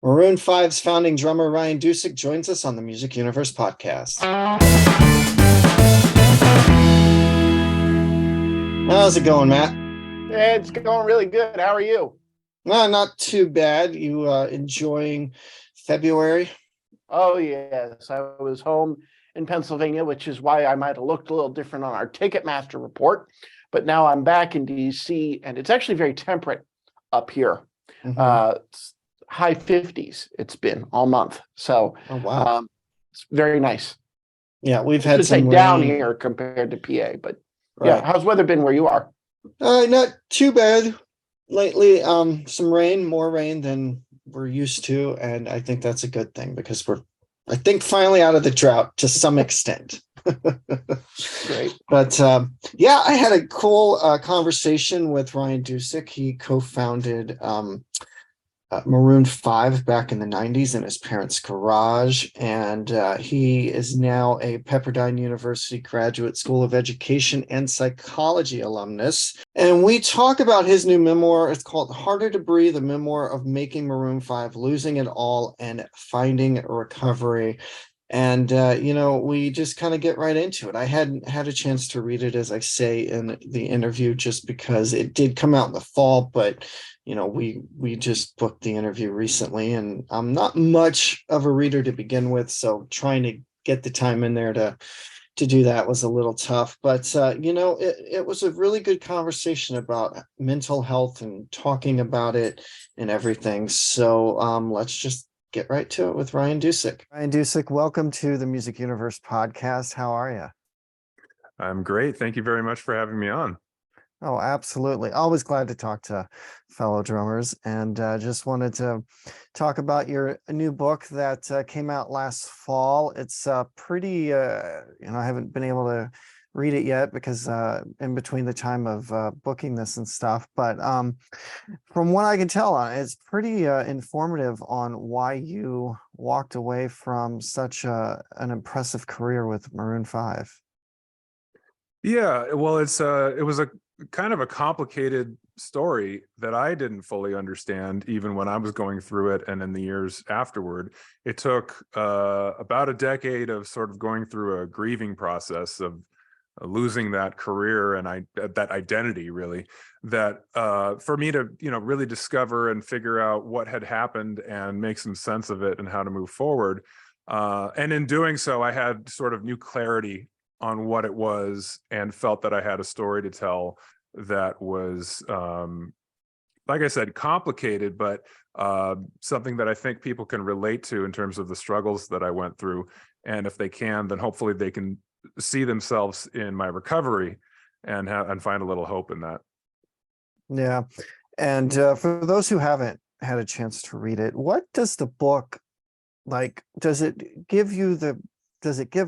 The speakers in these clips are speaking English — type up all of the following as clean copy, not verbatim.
Maroon 5's founding drummer Ryan Dusick joins us on the Music Universe podcast. How's it going, Matt? It's going really good. How are you? Not too bad. You enjoying February? Oh, yes. I was home in Pennsylvania, which is why I might have looked a little different on our Ticketmaster report. But now I'm back in DC, and it's actually very temperate up here. It's high 50s it's been all month. So Oh, wow. It's very nice. Yeah, we've I had should say some down rain. here compared to PA, but Right. yeah, how's weather been where you are? Not too bad lately. Some rain, more rain than we're used to, and I think that's a good thing because I think, finally out of the drought to some extent. Great. But yeah, I had a cool conversation with Ryan Dusick. He co-founded Maroon 5 back in the 90s in his parents' garage, and he is now a Pepperdine University Graduate School of Education and Psychology alumnus. And we talk about his new memoir. It's called Harder to Breathe, a memoir of making Maroon 5, losing it all, and finding recovery. And, we just kind of get right into it. I hadn't had a chance to read it, as I say in the interview, just because it did come out in the fall, but we just booked the interview recently, and I'm not much of a reader to begin with, so trying to get the time in there to do that was a little tough. But it was a really good conversation about mental health and talking about it and everything. So let's just get right to it with Ryan Dusick. Ryan Dusick, welcome to the Music Universe podcast. How are you? I'm great. Thank you very much for having me on. Oh, absolutely. Always glad to talk to fellow drummers, and just wanted to talk about your new book that came out last fall. It's pretty, I haven't been able to read it yet because in between the time of booking this and stuff, but from what I can tell, it's pretty informative on why you walked away from such an impressive career with Maroon 5. Yeah, well, it was a kind of a complicated story that I didn't fully understand even when I was going through it, and in the years afterward. It took about a decade of sort of going through a grieving process of losing that career and that identity, really, that for me to really discover and figure out what had happened and make some sense of it and how to move forward. And in doing so, I had sort of new clarity on what it was and felt that I had a story to tell that was, like I said, complicated, but something that I think people can relate to in terms of the struggles that I went through. And if they can, then hopefully they can see themselves in my recovery and find a little hope in that. Yeah. And for those who haven't had a chance to read it, what does the book, like, does it give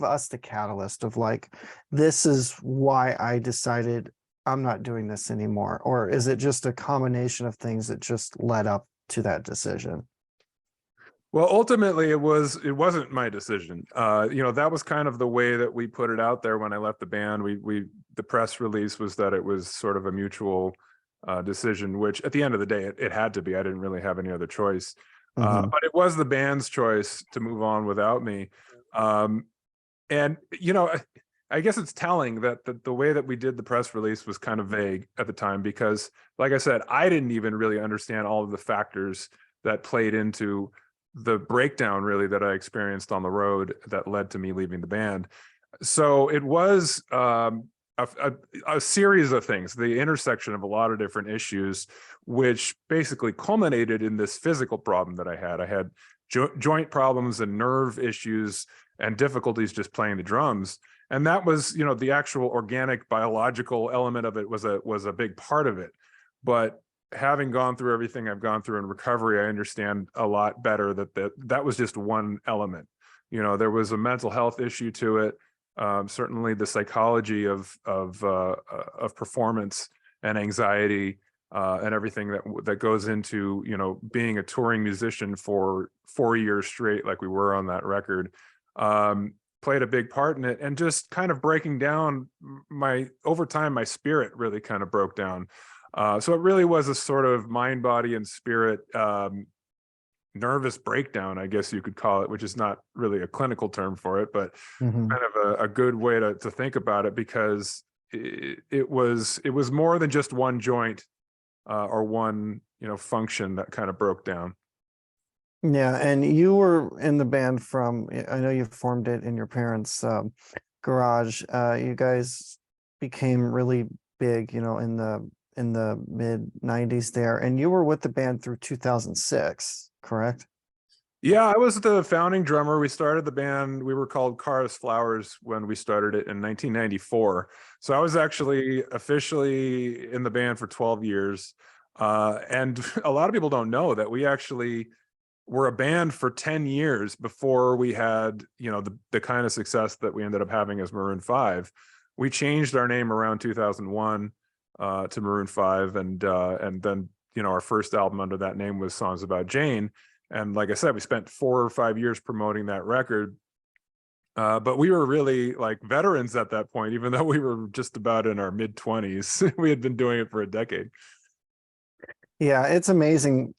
us the catalyst of, like, this is why I decided I'm not doing this anymore? Or is it just a combination of things that just led up to that decision? Well, ultimately, it wasn't my decision. That was kind of the way that we put it out there when I left the band. The press release was that it was sort of a mutual decision, which at the end of the day, it had to be. I didn't really have any other choice. But it was the band's choice to move on without me. And I guess it's telling that the way that we did the press release was kind of vague at the time, because, like I said, I didn't even really understand all of the factors that played into the breakdown, really, that I experienced on the road that led to me leaving the band. So it was a series of things, the intersection of a lot of different issues, which basically culminated in this physical problem that I had. I had joint problems and nerve issues and difficulties just playing the drums. And that was, the actual organic biological element of it was a big part of it. But having gone through everything I've gone through in recovery, I understand a lot better that was just one element. There was a mental health issue to it. Certainly the psychology of performance and anxiety and everything that goes into being a touring musician for 4 years straight, like we were on that record, played a big part in it. And just kind of breaking down over time, my spirit really kind of broke down. So it really was a sort of mind, body, and spirit nervous breakdown, I guess you could call it, which is not really a clinical term for it, but Mhm. kind of a good way to think about it, because it was more than just one joint or one, function that kind of broke down. Yeah, and you were in the band from, I know you formed it in your parents' garage. You guys became really big, in the mid 90s there, and you were with the band through 2006, correct? Yeah, I was the founding drummer. We started the band, we were called Cars Flowers when we started it in 1994. So I was actually officially in the band for 12 years. And a lot of people don't know that we actually were a band for 10 years before we had, the kind of success that we ended up having as Maroon 5. We changed our name around 2001 to Maroon 5, and then, our first album under that name was Songs About Jane. And like I said, we spent 4 or 5 years promoting that record. But we were really like veterans at that point, even though we were just about in our mid-20s. We had been doing it for a decade. Yeah, it's amazing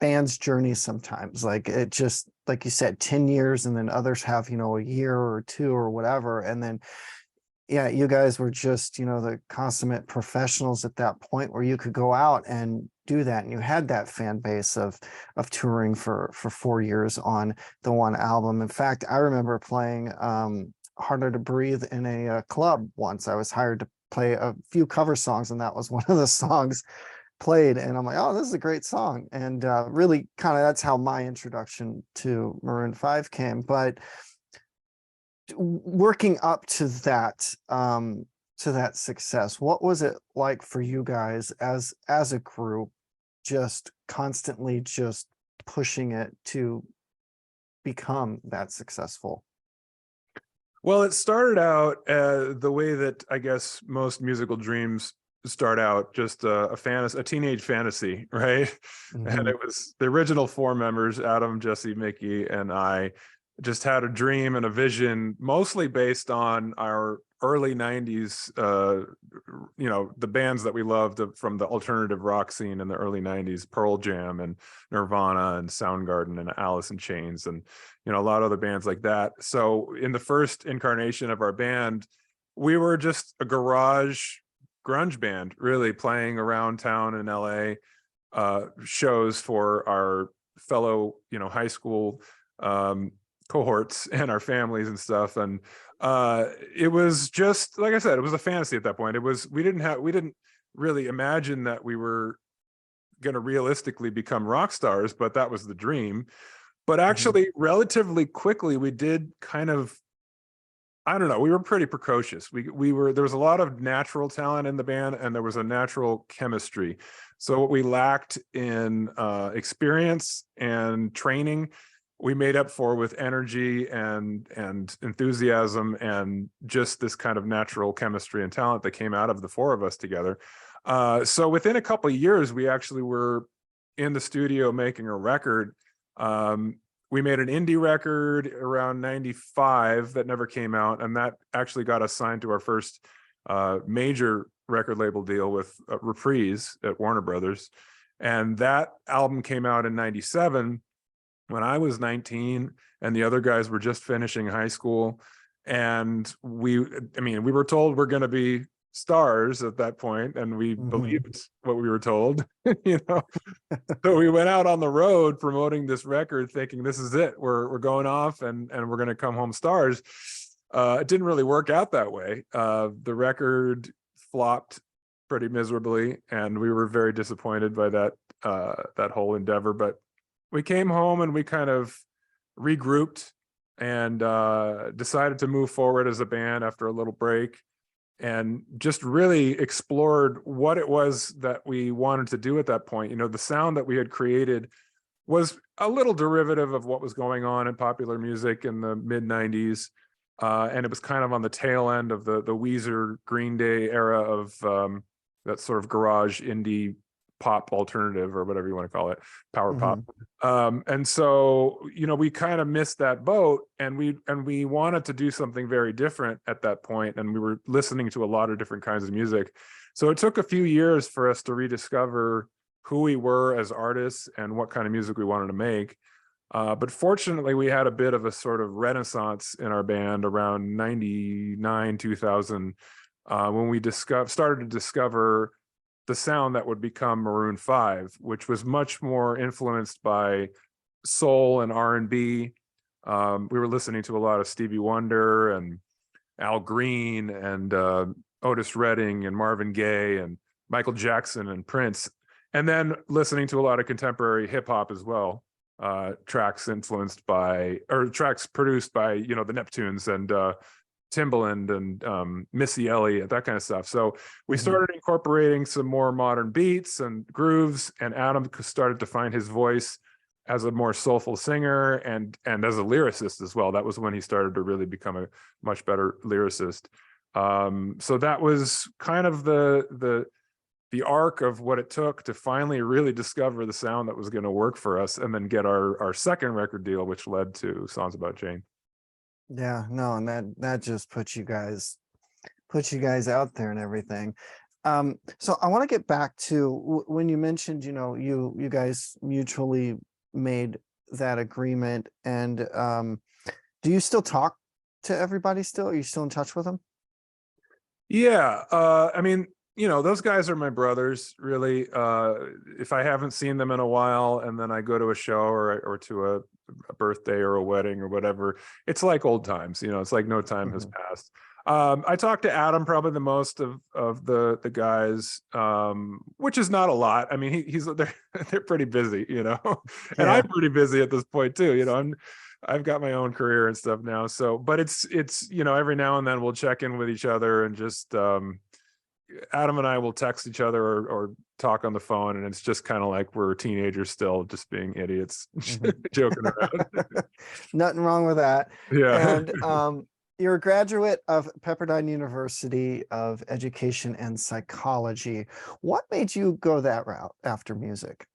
band's journey sometimes. Like it just, like you said, 10 years, and then others have, a year or two or whatever. And then, yeah, you guys were just, the consummate professionals at that point where you could go out and do that. And you had that fan base of touring for 4 years on the one album. In fact, I remember playing Harder to Breathe in a club once. I was hired to play a few cover songs, and that was one of the songs played, and I'm like, oh, this is a great song. And really kind of that's how my introduction to Maroon 5 came. But working up to that success, what was it like for you guys as a group, just constantly just pushing it to become that successful? Well, it started out the way that I guess most musical dreams start out, just a teenage fantasy, right? And Mhm. it was the original 4 members, Adam, Jesse, Mickey, and I, just had a dream and a vision, mostly based on our early 90s, the bands that we loved from the alternative rock scene in the early 90s, Pearl Jam and Nirvana and Soundgarden and Alice in Chains, and a lot of other bands like that. So in the first incarnation of our band, we were just a garage grunge band, really playing around town in LA, shows for our fellow, high school cohorts and our families and stuff. And it was just, like I said, it was a fantasy at that point. We didn't really imagine that we were going to realistically become rock stars, but that was the dream. But actually, relatively quickly, we did kind of, I don't know, we were pretty precocious. There was a lot of natural talent in the band, and there was a natural chemistry. So what we lacked in experience and training, we made up for with energy and enthusiasm, and just this kind of natural chemistry and talent that came out of the 4 of us together. So within a couple of years, we actually were in the studio making a record. We made an indie record around 95 that never came out, and that actually got us signed to our first major record label deal with Reprise at Warner Brothers. And that album came out in 97 when I was 19 and the other guys were just finishing high school. And we were told we're going to be stars at that point, and we believed what we were told. So we went out on the road promoting this record thinking this is it, we're going off and we're going to come home stars. It didn't really work out that way. The record flopped pretty miserably, and we were very disappointed by that whole endeavor. But we came home and we kind of regrouped and decided to move forward as a band after a little break, and just really explored what it was that we wanted to do at that point. The sound that we had created was a little derivative of what was going on in popular music in the mid 90s. And it was kind of on the tail end of the Weezer, Green Day era of that sort of garage indie pop alternative, or whatever you want to call it, power pop. And so, we kind of missed that boat, and we wanted to do something very different at that point, and we were listening to a lot of different kinds of music. So it took a few years for us to rediscover who we were as artists and what kind of music we wanted to make. But fortunately, we had a bit of a sort of renaissance in our band around 99, 2000, when we started to discover the sound that would become Maroon 5, which was much more influenced by soul and R&B. We were listening to a lot of Stevie Wonder and Al Green and Otis Redding and Marvin Gaye and Michael Jackson and Prince, and then listening to a lot of contemporary hip hop as well. Tracks influenced by, or tracks produced by, the Neptunes and Timbaland and Missy Elliott, that kind of stuff. So we started incorporating some more modern beats and grooves, and Adam started to find his voice as a more soulful singer and as a lyricist as well. That was when he started to really become a much better lyricist. So that was kind of the arc of what it took to finally really discover the sound that was going to work for us, and then get our second record deal, which led to Songs About Jane. Yeah, no, and that just puts you guys out there and everything. So I want to get back to when you mentioned, you guys mutually made that agreement, and do you still talk to everybody still? Are you still in touch with them? Yeah, I mean, those guys are my brothers, really. If I haven't seen them in a while, and then I go to a show or to a birthday or a wedding or whatever, it's like old times. It's like no time has passed. I talk to Adam probably the most of the guys, which is not a lot. I mean, they're pretty busy, and I'm pretty busy at this point too. I've got my own career and stuff now. So, but it's every now and then we'll check in with each other and just Adam and I will text each other or talk on the phone, and it's just kind of like we're teenagers still, just being idiots, joking around. Nothing wrong with that. Yeah. And you're a graduate of Pepperdine University of Education and Psychology. What made you go that route after music?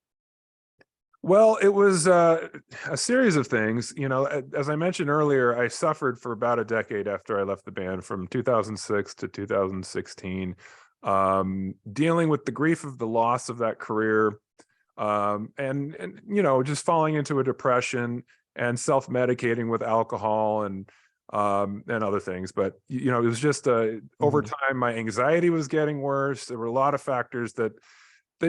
Well, it was a series of things. As I mentioned earlier, I suffered for about a decade after I left the band, from 2006 to 2016, dealing with the grief of the loss of that career, and just falling into a depression and self-medicating with alcohol and other things. But it was just over time, my anxiety was getting worse. There were a lot of factors that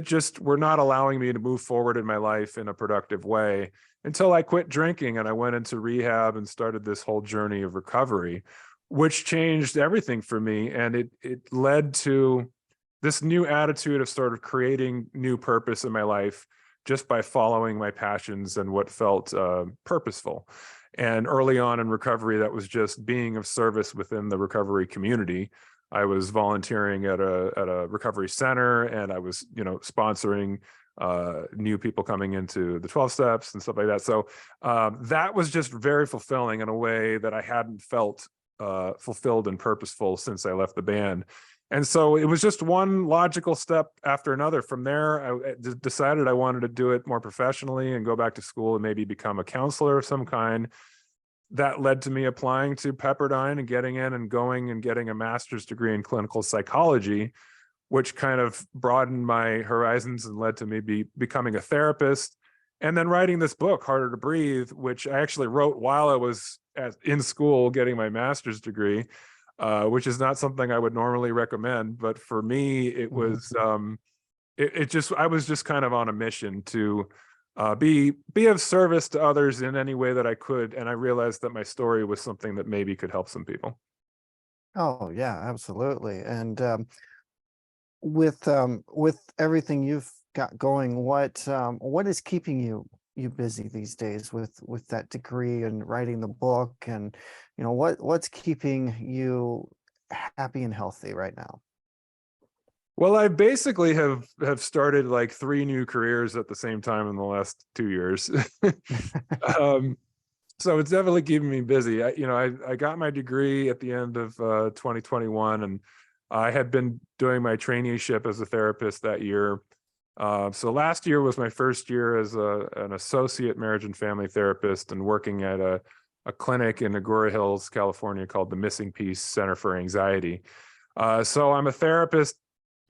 just were not allowing me to move forward in my life in a productive way, until I quit drinking and I went into rehab and started this whole journey of recovery, which changed everything for me. And it led to this new attitude of sort of creating new purpose in my life just by following my passions and what felt purposeful. And early on in recovery, that was just being of service within the recovery community. I was volunteering at a recovery center, and I was, sponsoring new people coming into the 12 steps and stuff like that. So that was just very fulfilling in a way that I hadn't felt fulfilled and purposeful since I left the band. And so it was just one logical step after another. From there, I decided I wanted to do it more professionally and go back to school and maybe become a counselor of some kind. That led to me applying to Pepperdine and getting in and going and getting a master's degree in clinical psychology, which kind of broadened my horizons and led to me becoming a therapist. And then writing this book, Harder to Breathe, which I actually wrote while I was in school getting my master's degree, which is not something I would normally recommend. But for me, it was, I was just kind of on a mission to be of service to others in any way that I could. And I realized that my story was something that maybe could help some people. Oh yeah, absolutely. And with everything you've got going, what is keeping you busy these days with that degree and writing the book, and what's keeping you happy and healthy right now? Well, I basically have started like 3 new careers at the same time in the last 2 years. So it's definitely keeping me busy. I got my degree at the end of 2021, and I had been doing my traineeship as a therapist that year. So last year was my first year as an associate marriage and family therapist, and working at a clinic in Agoura Hills, California, called the Missing Piece Center for Anxiety. So I'm a therapist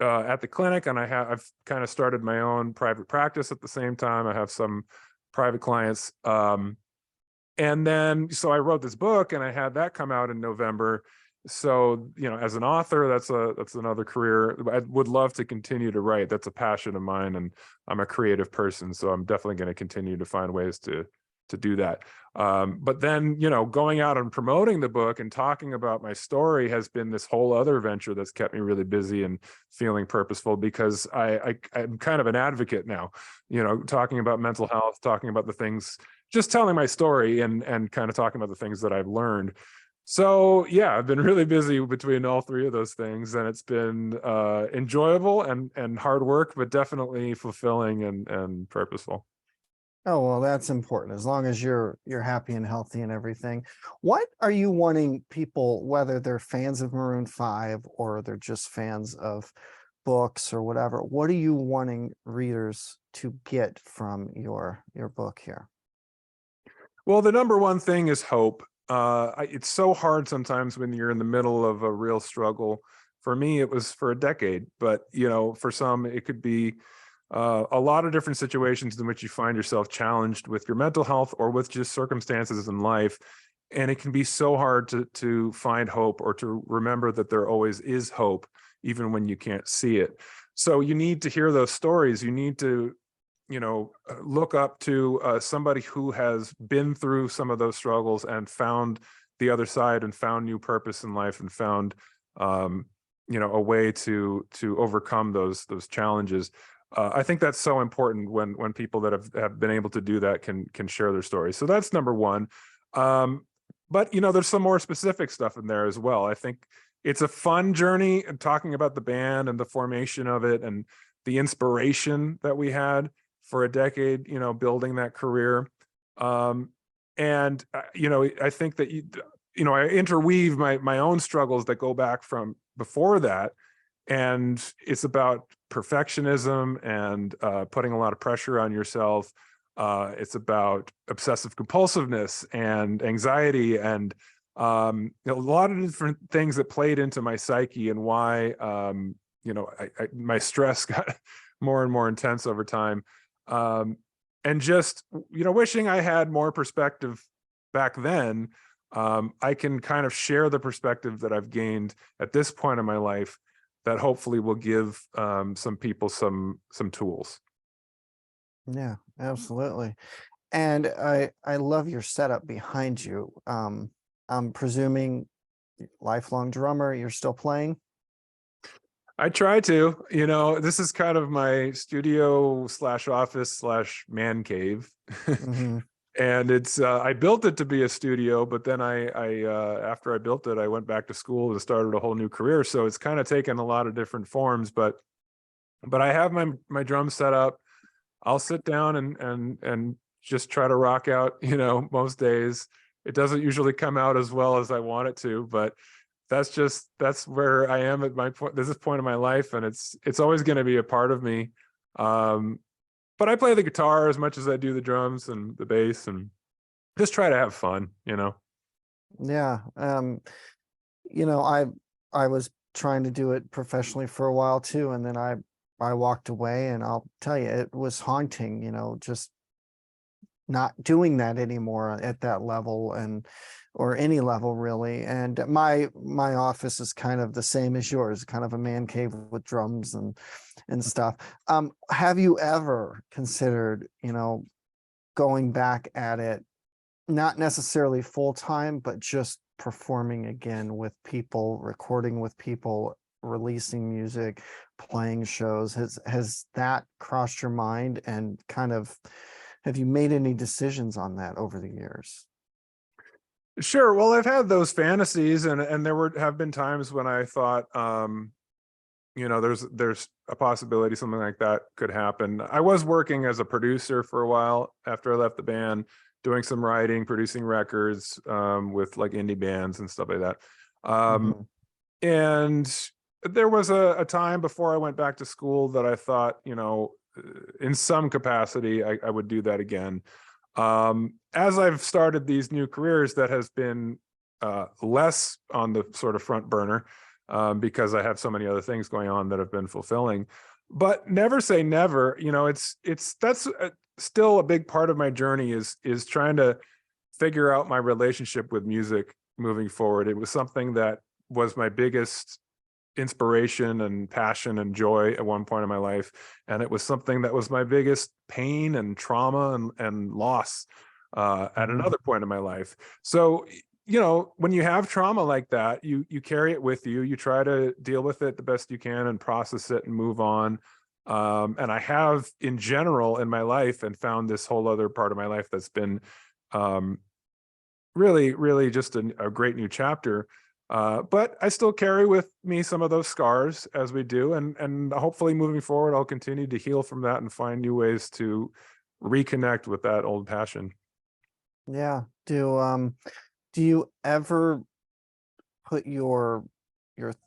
at the clinic, and I've kind of started my own private practice at the same time. I have some private clients. And then, so I wrote this book and I had that come out in November. So, as an author, that's another career. I would love to continue to write. That's a passion of mine, and I'm a creative person. So I'm definitely going to continue to find ways to do that. But then, going out and promoting the book and talking about my story has been this whole other venture that's kept me really busy and feeling purposeful, because I'm kind of an advocate now, talking about mental health, talking about the things, just telling my story and kind of talking about the things that I've learned. So yeah, I've been really busy between all three of those things, and it's been enjoyable and hard work, but definitely fulfilling and purposeful. Oh, well, that's important. As long as you're happy and healthy and everything. What are you wanting people, whether they're fans of Maroon 5 or they're just fans of books or whatever, what are you wanting readers to get from your book here? Well, the number one thing is hope. It's so hard sometimes when you're in the middle of a real struggle. For me, it was for a decade, but for some, it could be a lot of different situations in which you find yourself challenged with your mental health or with just circumstances in life. And it can be so hard to find hope, or to remember that there always is hope, even when you can't see it. So you need to hear those stories. You need to, look up to somebody who has been through some of those struggles and found the other side and found new purpose in life and found, a way to overcome those challenges. I think that's so important when people that have been able to do that can share their stories. So that's number one. But there's some more specific stuff in there as well. I think it's a fun journey, and talking about the band and the formation of it and the inspiration that we had for a decade, building that career. I think that I interweave my own struggles that go back from before that. And it's about perfectionism and putting a lot of pressure on yourself. It's about obsessive compulsiveness and anxiety and a lot of different things that played into my psyche, and why my stress got more and more intense over time. And just wishing I had more perspective back then. I can kind of share the perspective that I've gained at this point in my life that hopefully will give some people some tools. Yeah, absolutely. And I love your setup behind you. I'm presuming lifelong drummer, you're still playing? I try to, this is kind of my studio / office / man cave. Mm-hmm. And it's I built it to be a studio, but then I after I built it, I went back to school and started a whole new career. So it's kind of taken a lot of different forms, but I have my drum set up. I'll sit down and just try to rock out, most days. It doesn't usually come out as well as I want it to, but that's where I am at this point in my life, and it's always going to be a part of me. But I play the guitar as much as I do the drums and the bass, and just try to have fun, Yeah. I was trying to do it professionally for a while too, and then I walked away, and I'll tell you, it was haunting, just not doing that anymore at that level, or any level really. And my office is kind of the same as yours, kind of a man cave with drums and stuff. Have you ever considered, going back at it, not necessarily full time, but just performing again with people, recording with people, releasing music, playing shows? Has that crossed your mind, and kind of, have you made any decisions on that over the years? Sure. Well, I've had those fantasies, and there have been times when I thought, there's a possibility something like that could happen. I was working as a producer for a while after I left the band, doing some writing, producing records with like indie bands and stuff like that. And there was a time before I went back to school that I thought, in some capacity, I would do that again. As I've started these new careers, that has been less on the sort of front burner. because I have so many other things going on that have been fulfilling. But never say never. You know, that's still a big part of my journey is trying to figure out my relationship with music moving forward. It was something that was my biggest inspiration and passion and joy at one point in my life, and it was something that was my biggest pain and trauma and loss at another point in my life. So, you know, when you have trauma like that, you carry it with you. You try to deal with it the best you can and process it and move on. And I have in general in my life, and found this whole other part of my life that's been really, really just a great new chapter. But I still carry with me some of those scars as we do, and hopefully moving forward, I'll continue to heal from that and find new ways to reconnect with that old passion. Yeah. Do you ever put your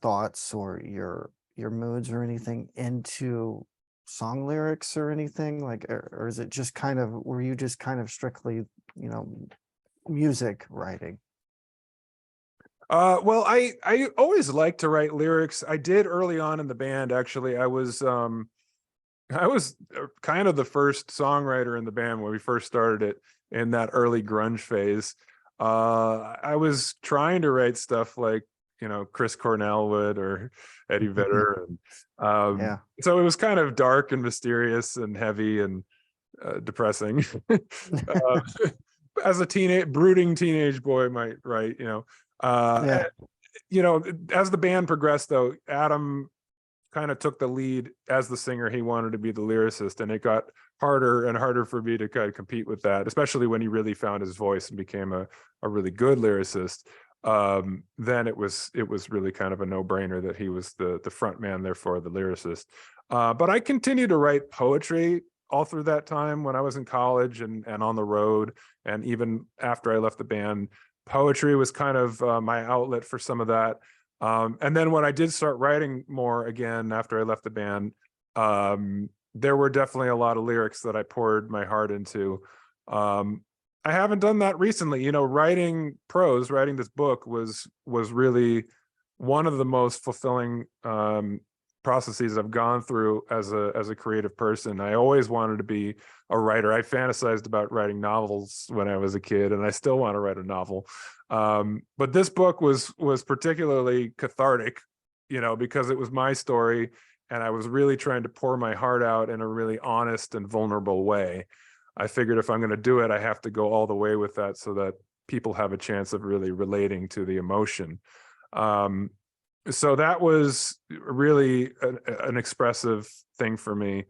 thoughts or your moods or anything into song lyrics or anything like, or is it just kind of, were you just kind of strictly, you know, music writing? Well, I always liked to write lyrics. I did early on in the band. Actually, I was kind of the first songwriter in the band when we first started it in that early grunge phase. I was trying to write stuff like, you know, Chris Cornell would, or Eddie Vedder, and Yeah. so it was kind of dark and mysterious and heavy and depressing. As a brooding teenage boy might write, you know. Yeah. You know, as the band progressed, though, Adam kind of took the lead as the singer. He wanted to be the lyricist, and it got harder and harder for me to kind of compete with that, especially when he really found his voice and became a really good lyricist. Then it was really kind of a no-brainer that he was the front man, therefore the lyricist. But I continued to write poetry all through that time when I was in college and on the road, and even after I left the band. Poetry was kind of my outlet for some of that. And then when I did start writing more again after I left the band, there were definitely a lot of lyrics that I poured my heart into. I haven't done that recently. You know, writing prose, writing this book was really one of the most fulfilling processes I've gone through as a creative person. I always wanted to be a writer. I fantasized about writing novels when I was a kid, and I still want to write a novel. But this book was particularly cathartic, you know, because it was my story, and I was really trying to pour my heart out in a really honest and vulnerable way. I figured if I'm going to do it, I have to go all the way with that so that people have a chance of really relating to the emotion. So that was really an expressive thing for me.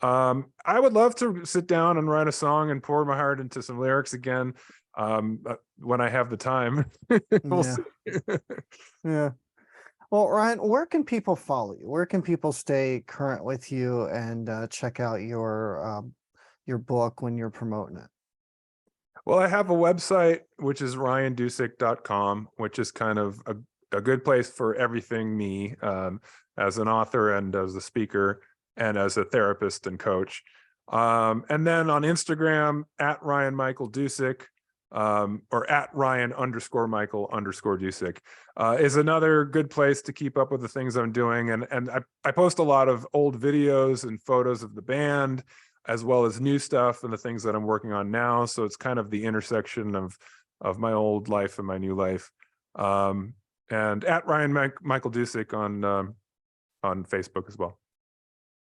I would love to sit down and write a song and pour my heart into some lyrics again when I have the time. We'll Yeah. see. Yeah. Well, Ryan, where can people follow you? Where can people stay current with you and check out your book when you're promoting it? Well, I have a website, which is ryandusick.com, which is kind of a good place for everything me, as an author and as a speaker and as a therapist and coach. And then on Instagram, at Ryan Michael Dusick, or at Ryan_Michael_Dusick, is another good place to keep up with the things I'm doing. And I post a lot of old videos and photos of the band, as well as new stuff and the things that I'm working on now. So it's kind of the intersection of my old life and my new life. And at Ryan Michael Dusick on Facebook as well.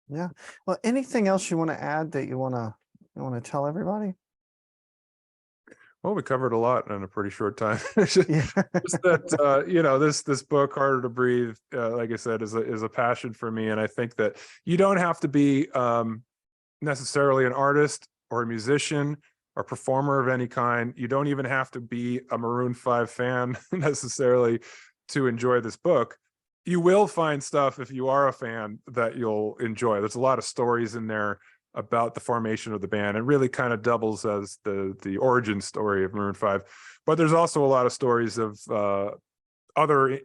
Yeah. Well, anything else you want to add that you want to tell everybody? Well, we covered a lot in a pretty short time. Yeah. Just that you know, this book, Harder to Breathe, like I said, is a passion for me, and I think that you don't have to be necessarily an artist or a musician or performer of any kind. You don't even have to be a Maroon 5 fan necessarily to enjoy this book. You will find stuff, if you are a fan, that you'll enjoy. There's a lot of stories in there about the formation of the band. It really kind of doubles as the origin story of Maroon 5. But there's also a lot of stories of other, you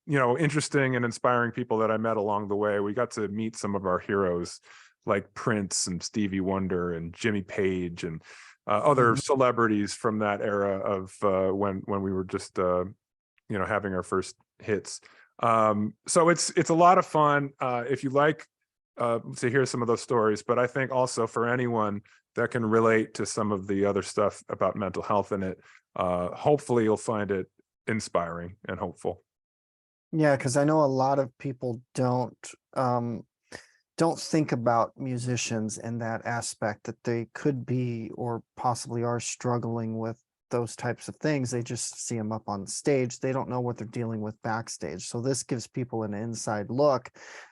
know, interesting and inspiring people that I met along the way. We got to meet some of our heroes like Prince and Stevie Wonder and Jimmy Page and other celebrities from that era of when we were just you know, having our first hits. So it's a lot of fun if you like to hear some of those stories, but I think also for anyone that can relate to some of the other stuff about mental health in it, hopefully you'll find it inspiring and hopeful. Yeah, because I know a lot of people don't think about musicians in that aspect, that they could be or possibly are struggling with those types of things. They just see them up on stage. They don't know what they're dealing with backstage. So this gives people an inside look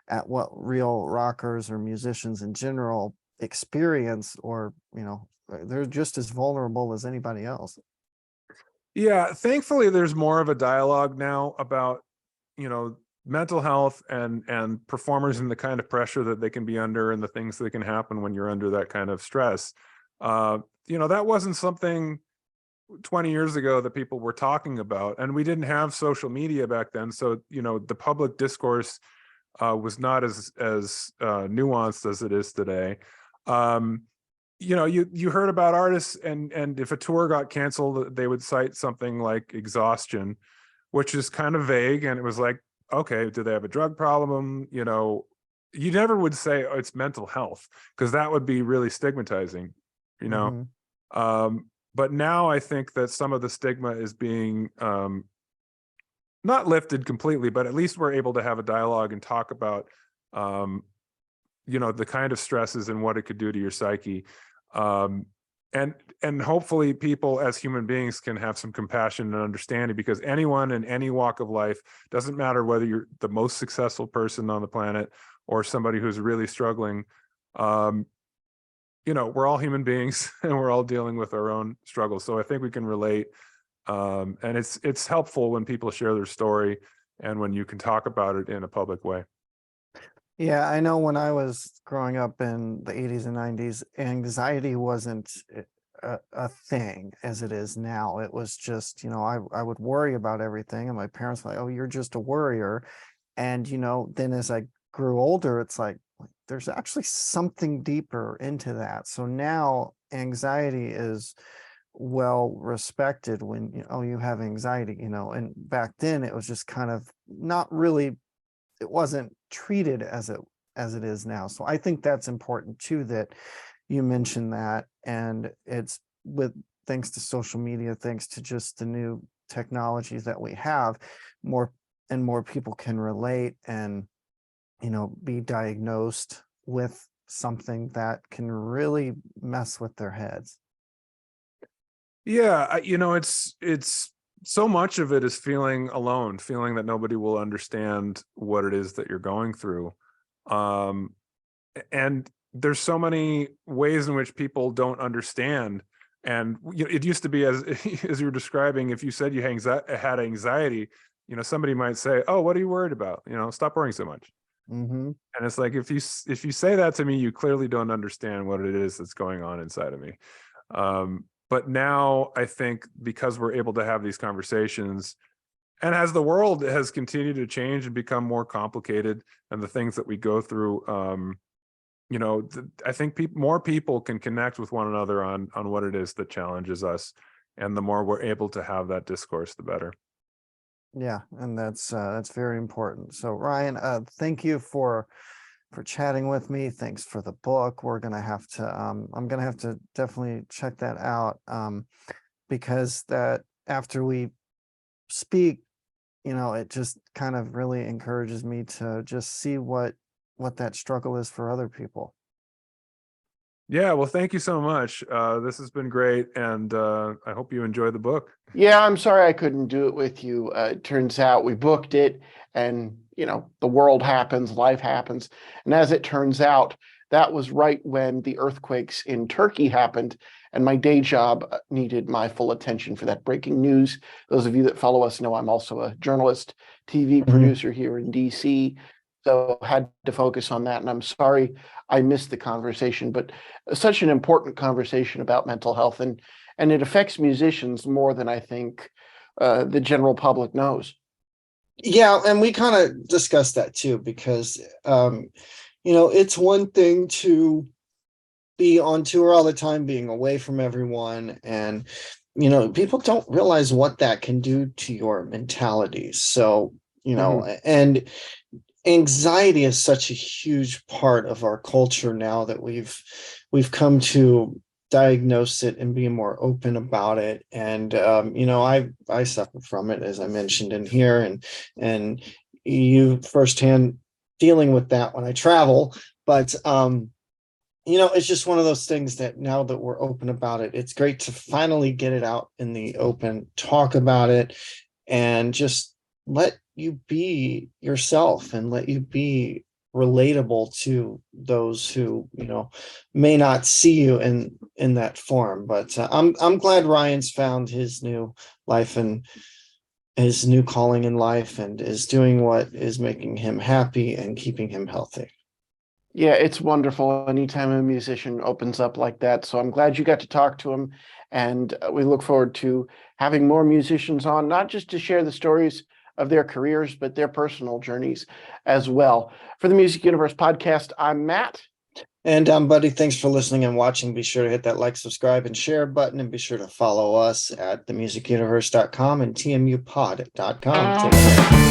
at what real rockers or musicians in general experience, or, they're just as vulnerable as anybody else. Yeah, thankfully there's more of a dialogue now about, you know, mental health and performers and the kind of pressure that they can be under and the things that can happen when you're under that kind of stress. That wasn't something 20 years ago that people were talking about, and we didn't have social media back then. So, the public discourse was not as nuanced as it is today. You heard about artists, and if a tour got canceled, they would cite something like exhaustion, which is kind of vague. And it was like, okay, do they have a drug problem? You never would say, oh, it's mental health, because that would be really stigmatizing, Mhm. but now I think that some of the stigma is being not lifted completely, but at least we're able to have a dialogue and talk about the kind of stresses and what it could do to your psyche. um, and hopefully people as human beings can have some compassion and understanding, because anyone in any walk of life, doesn't matter whether you're the most successful person on the planet or somebody who's really struggling, we're all human beings and we're all dealing with our own struggles. So I think we can relate, and it's helpful when people share their story and when you can talk about it in a public way. Yeah, I know when I was growing up in the 80s and 90s, anxiety wasn't a thing as it is now. It was just, I would worry about everything, and my parents were like, oh, you're just a worrier. And, then as I grew older, it's like, there's actually something deeper into that. So now anxiety is well respected when, oh, you have anxiety, and back then it was just kind of not really, it wasn't treated as it is now. So I think that's important too, that you mentioned that. And it's with, thanks to social media, thanks to just the new technologies that we have, more and more people can relate and, be diagnosed with something that can really mess with their heads. Yeah, it's so much of it is feeling alone, feeling that nobody will understand what it is that you're going through. And there's so many ways in which people don't understand. And it used to be, as as you were describing, if you said you had anxiety, somebody might say, oh, what are you worried about? Stop worrying so much. Mm-hmm. And it's like, if you say that to me, you clearly don't understand what it is that's going on inside of me. But now I think, because we're able to have these conversations, and as the world has continued to change and become more complicated, and the things that we go through, I think more people can connect with one another on what it is that challenges us, and the more we're able to have that discourse, the better. Yeah, and that's very important. So Ryan, thank you for chatting with me. Thanks for the book. We're gonna have to I'm gonna have to definitely check that out, because that after we speak, it just kind of really encourages me to just see what that struggle is for other people. Yeah, well, thank you so much. This has been great, and I hope you enjoy the book. Yeah, I'm sorry I couldn't do it with you. It turns out we booked it, and the world happens, life happens. And as it turns out, that was right when the earthquakes in Turkey happened, and my day job needed my full attention for that breaking news. Those of you that follow us know I'm also a journalist, TV Mhm. producer here in DC, so had to focus on that. And I'm sorry I missed the conversation, but such an important conversation about mental health, and it affects musicians more than I think the general public knows. Yeah, and we kind of discussed that too, because it's one thing to be on tour all the time, being away from everyone, and people don't realize what that can do to your mentality. So you know, and anxiety is such a huge part of our culture now that we've come to diagnose it and be more open about it. And you know, I suffer from it, as I mentioned in here, and you firsthand dealing with that when I travel. But you know, it's just one of those things that now that we're open about it, it's great to finally get it out in the open, talk about it, and just let you be yourself and let you be relatable to those who, you know, may not see you in that form. But I'm glad Ryan's found his new life and his new calling in life and is doing what is making him happy and keeping him healthy. Yeah, it's wonderful anytime a musician opens up like that. So I'm glad you got to talk to him. And we look forward to having more musicians on, not just to share the stories of their careers, but their personal journeys as well. For the Music Universe podcast, I'm Matt. And Buddy, thanks for listening and watching. Be sure to hit that like, subscribe, and share button, and be sure to follow us at themusicuniverse.com and tmupod.com. Take care.